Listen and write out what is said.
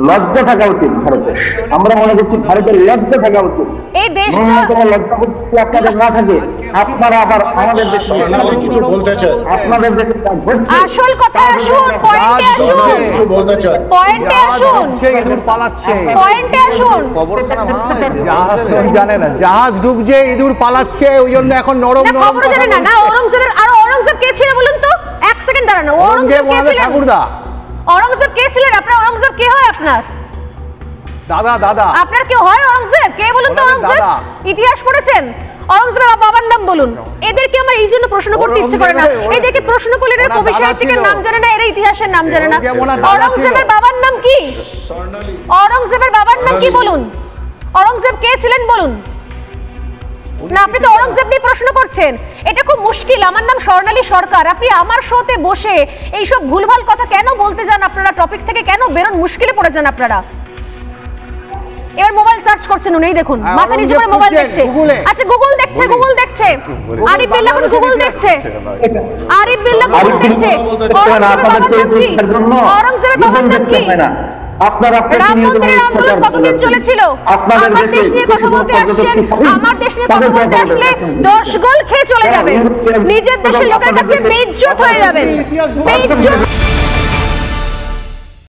লজ্জা থাকা উচিত ভারতের। আমরা মনে করছি ভারতের লজ্জা থাকা উচিত। এই দেশটা ন্যূনতম লজ্জা যদি আপনাদের না থাকে, আপনারা আবার আমাদের দেশে কিছু বলতে চাই, আপনাদের দেশে আসল কথা আসুন, পয়েন্টে আসুন, কিছু বলতে চাই। পয়েন্টে আসুন, ইঁদুর পালাচ্ছে, পয়েন্টে আসুন। জাহাজ জানে না, জাহাজ ডুবছে, ইঁদুর পালাচ্ছে, ওই জন্য এখন নরম না, নরম খবর জানেন না। না, ঔরঙ্গজেবের, আর ঔরঙ্গজেব কে ছিল বলুন তো? এক সেকেন্ড দাঁড়ান। ঔরঙ্গজেব কে ছিলেন? ঠাকুরদা। ঔরঙ্গজেব কে ছিলেন? আপনার ঔরঙ্গজেব কে হয় আপনার? দাদা দাদা। আপনার কেউ হয় ঔরঙ্গজেব? কে বলুন তো ঔরঙ্গজেব? ইতিহাস পড়েছেন? ঔরঙ্গজেবের বাবার নাম বলুন। এদেরকে আমার এই জন্য প্রশ্ন করতে ইচ্ছে করে না। এদেরকে প্রশ্ন করলে এরা কবি সাহিত্যিকের নাম জানে না, এরা ইতিহাসের নাম জানে না। ঔরঙ্গজেবের বাবার নাম কি? ঔরঙ্গজেবের বাবার নাম কি বলুন? ঔরঙ্গজেব কে ছিলেন বলুন? না, আপনি তো ঔরঙ্গজেব নিয়ে প্রশ্ন করছেন। এটা খুব মুশকিল। আমার নাম স্বর্ণালী সরকার। আপনি আমার শোতে বসে এইসব ভুলভাল কথা কেন বলতে যান? আপনারা টপিক থেকে কেন বেরোন? মুশকিলে পড়ে যান আপনারা। এবার মোবাইল সার্চ করছেন উনি, দেখুন মাথা নিচু করে মোবাইল দেখছে। আচ্ছা, গুগল দেখছে, গুগল দেখছে। আরিফ বিল্লাহ গুগল দেখছে, আরিফ বিল্লাহ গুগল দেখছে। ঔরঙ্গজেবের বাবার নাম কি? আপনারা রাম মন্দিরের আন্দোলন কতদিন চলেছিল? আমার দেশ নিয়ে কথা বলতে আসছেন, আমার দেশ নিয়ে কথা বলতে আসলে 10 গোল খেয়ে চলে যাবেন। নিজের দেশের লোকের কাছে বেইজ্জত হয়ে যাবেন, বেইজ্জত।